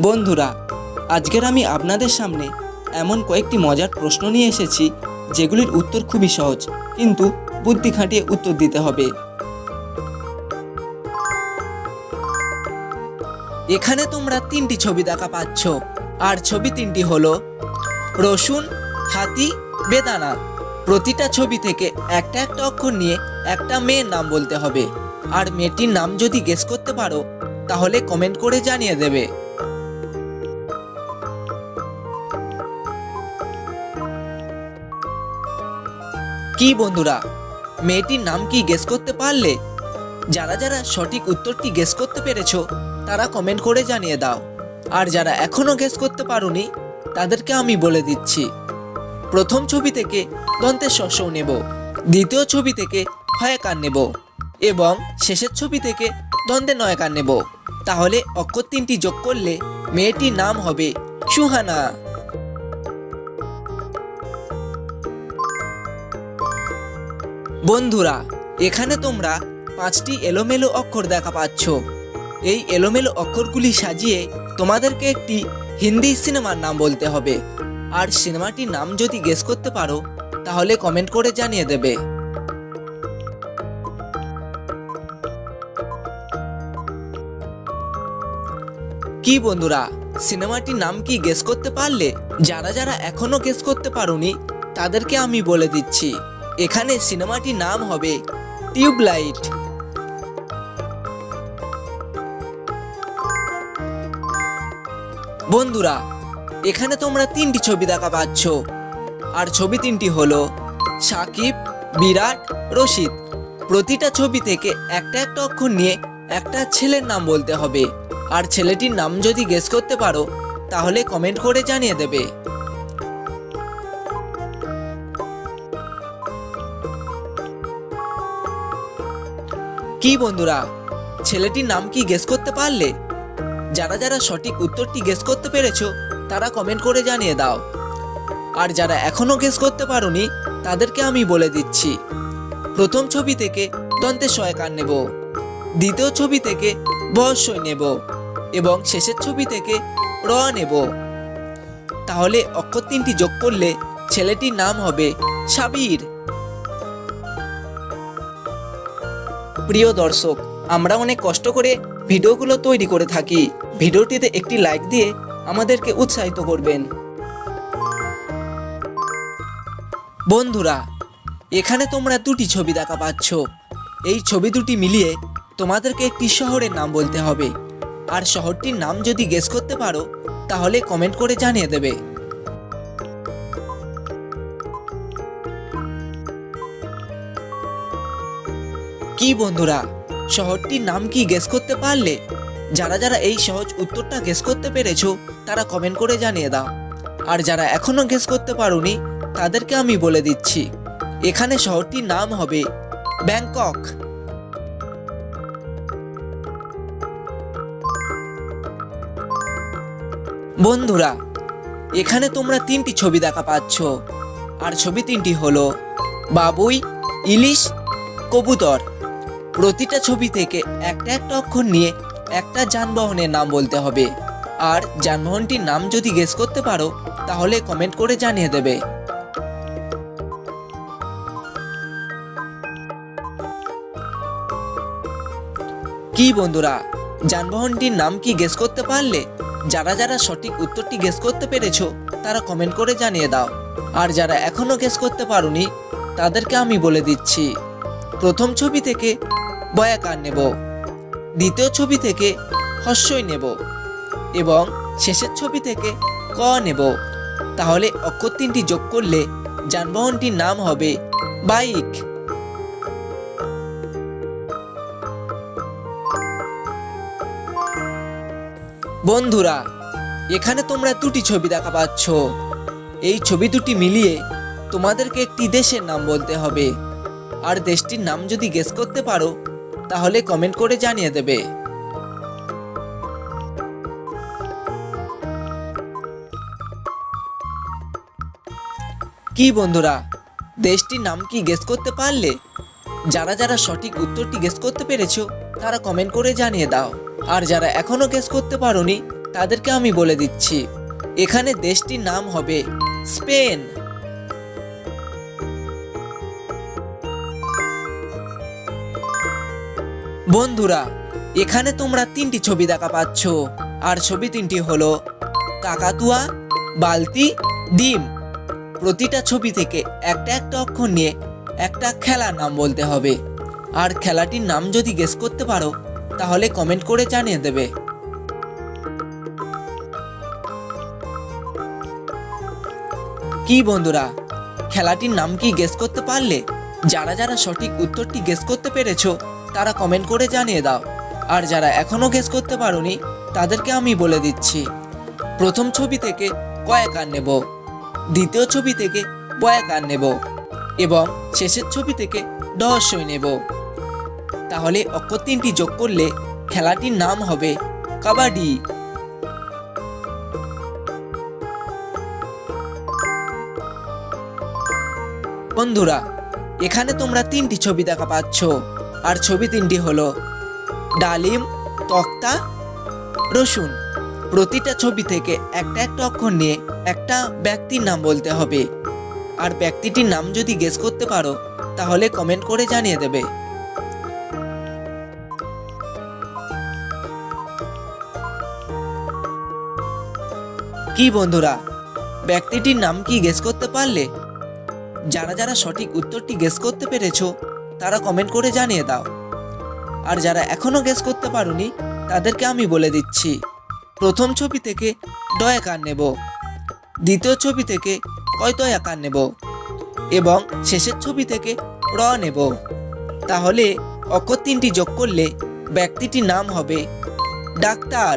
বন্ধুরা, আজকের আমি আপনাদের সামনে এমন কয়েকটি মজার প্রশ্ন নিয়ে এসেছি যেগুলির উত্তর খুবই সহজ, কিন্তু বুদ্ধি খাটিয়ে উত্তর দিতে হবে। এখানে তোমরা তিনটি ছবি দেখা পাচ্ছ, আর ছবি তিনটি হলো রসুন, হাতি, বেদানা। প্রতিটা ছবি থেকে একটা একটা অক্ষর নিয়ে একটা মেয়ের নাম বলতে হবে, আর মেয়েটির নাম যদি গেস করতে পারো তাহলে কমেন্ট করে জানিয়ে দেবে। কি বন্ধুরা, মেয়েটির নাম কি গেস করতে পারলে? যারা যারা সঠিক উত্তরটি গেস করতে পেরেছো তারা কমেন্ট করে জানিয়ে দাও, আর যারা এখনো গেস করতে পারোনি তাদেরকে আমি বলে দিচ্ছি। প্রথম ছবি থেকে দন্তের শস্য নেব, দ্বিতীয় ছবি থেকে হয়কার নেব, এবং শেষের ছবি থেকে দ্বন্দ্বে নয়কার নেব। তাহলে অক্ষর তিনটি যোগ করলে মেয়েটির নাম হবে সুহানা। বন্ধুরা, এখানে তোমরা পাঁচটি এলোমেলো অক্ষর দেখা পাচ্ছ। এই এলোমেলো অক্ষরগুলি সাজিয়ে তোমাদেরকে একটি হিন্দি সিনেমার নাম বলতে হবে, আর সিনেমাটির নাম যদি গেস করতে পারো তাহলে কমেন্ট করে জানিয়ে দেবে। কি বন্ধুরা, সিনেমাটির নাম কি গেস করতে পারলে? যারা যারা এখনো গেস করতে পারোনি তাদেরকে আমি বলে দিচ্ছি, এখানে সিনেমাটির নাম হবে টিউবলাইট। বন্ধুরা, এখানে তোমরা তিনটি ছবি দেখা পাচ্ছ, আর ছবি তিনটি হলো সাকিব, বিরাট, রশিদ। প্রতিটা ছবি থেকে একটা একটা অক্ষর নিয়ে একটা ছেলের নাম বলতে হবে, আর ছেলেটির নাম যদি গেস করতে পারো তাহলে কমেন্ট করে জানিয়ে দেবে। কি বন্ধুরা, ছেলেটির নাম কি গেস করতে পারলে? যারা যারা সঠিক উত্তরটি গেস করতে পেরেছো তারা কমেন্ট করে জানিয়ে দাও, আর যারা এখনো গেস করতে পারোনি তাদেরকে আমি বলে দিচ্ছি। প্রথম ছবি থেকে দন্তের সয়কার নেব, দ্বিতীয় ছবি থেকে বহস্যই নেব, এবং শেষের ছবি থেকে র নেব। তাহলে অক্ষর তিনটি যোগ করলে ছেলেটির নাম হবে সাবির। প্রিয় দর্শক, আমরা অনেক কষ্ট করে ভিডিওগুলো তৈরি করে থাকি। ভিডিওটিতে একটি লাইক দিয়ে আমাদেরকে উৎসাহিত করবেন। বন্ধুরা, এখানে তোমরা দুটি ছবি দেখা পাচ্ছ। এই ছবি দুটি মিলিয়ে তোমাদেরকে একটি শহরের নাম বলতে হবে, আর শহরটির নাম যদি গেস করতে পারো তাহলে কমেন্ট করে জানিয়ে দেবে। কি বন্ধুরা, শহরটির নাম কি গেস করতে পারলে? যারা যারা এই সহজ উত্তরটা গেস করতে পেরেছো তারা কমেন্ট করে জানিয়ে দাও, আর যারা এখনো গেস করতে পারোনি তাদেরকে আমি বলে দিচ্ছি, এখানে শহরটির নাম হবে ব্যাংকক। বন্ধুরা, এখানে তোমরা তিনটি ছবি দেখা পাচ্ছ, আর ছবি তিনটি হলো বাবুই, ইলিশ, কবুতর। প্রতিটা ছবি থেকে একটা একটা অক্ষর নিয়ে একটা যানবাহনের নাম বলতে হবে, আর যানবাহনটির নাম যদি গেস করতে পারো তাহলে কমেন্ট করে জানিয়ে দেবে। কি বন্ধুরা, যানবাহনটির নাম কি গেস করতে পারলে? যারা যারা সঠিক উত্তরটি গেস করতে পেরেছো তারা কমেন্ট করে জানিয়ে দাও, আর যারা এখনো গেস করতে পারোনি তাদেরকে আমি বলে দিচ্ছি। প্রথম ছবি থেকে বয়াকার নেব, দ্বিতীয় ছবি থেকে হস্যই নেব, এবং শেষের ছবি থেকে ক নেব। তাহলে অক্ষর তিনটি যোগ করলে যানবাহনটির নাম হবে বাইক। বন্ধুরা, এখানে তোমরা দুটি ছবি দেখা পাচ্ছ। এই ছবি দুটি মিলিয়ে তোমাদেরকে একটি দেশের নাম বলতে হবে, আর দেশটির নাম যদি গেস করতে পারো তাহলে কমেন্ট করে জানিয়ে দেবে। কি বন্ধুরা, দেশটির নাম কি গেস করতে পারলে? যারা যারা সঠিক উত্তরটি গেস করতে পেরেছো তারা কমেন্ট করে জানিয়ে দাও, আর যারা এখনো গেস করতে পারোনি তাদেরকে আমি বলে দিচ্ছি। এখানে দেশটির নাম হবে স্পেন। বন্ধুরা, এখানে তোমরা তিনটি ছবি দেখা পাচ্ছ, আর ছবি তিনটি হলো কাকাতুয়া, বালতি, ডিম। প্রতিটা ছবি থেকে একটা একটা অক্ষর নিয়ে একটা খেলার নাম বলতে হবে, আর খেলাটির নাম যদি গেস করতে পারো তাহলে কমেন্ট করে জানিয়ে দেবে। কি বন্ধুরা, খেলাটির নাম কি গেস করতে পারলে? যারা যারা সঠিক উত্তরটি গেস করতে পেরেছো তারা কমেন্ট করে জানিয়ে দাও, আর যারা এখনো গেস করতে পারোনি তাদেরকে আমি বলে দিচ্ছি। প্রথম ছবি থেকে কয়েকার নেব, দ্বিতীয় ছবি থেকে বয়াকার নেব এবং শেষের ছবি থেকে রহস্যই নেব। তাহলে অক্ষর তিনটি যোগ করলে খেলাটির নাম হবে কাবাডি। বন্ধুরা, এখানে তোমরা তিনটি ছবি দেখা পাচ্ছ, আর ছবি তিনটি হলো ডালিম, তক্তা, রসুন। প্রতিটা ছবি থেকে একটা একটা অক্ষর নিয়ে একটা ব্যক্তির নাম বলতে হবে, আর ব্যক্তিটির নাম যদি গেস করতে পারো তাহলে কমেন্ট করে জানিয়ে দেবে। কি বন্ধুরা, ব্যক্তিটির নাম কি গেস করতে পারলে? যারা যারা সঠিক উত্তরটি গেস করতে পেরেছো তারা কমেন্ট করে জানিয়ে দাও, আর যারা এখনো গেস করতে পারোনি তাদেরকে আমি বলে দিচ্ছি। প্রথম ছবি থেকে ডয়াকার নেব, দ্বিতীয় ছবি থেকে কয়তয়াকার নেব এবং শেষের ছবি থেকে র নেব। তাহলে অক্ষর তিনটি যোগ করলে ব্যক্তিটির নাম হবে ডাক্তার।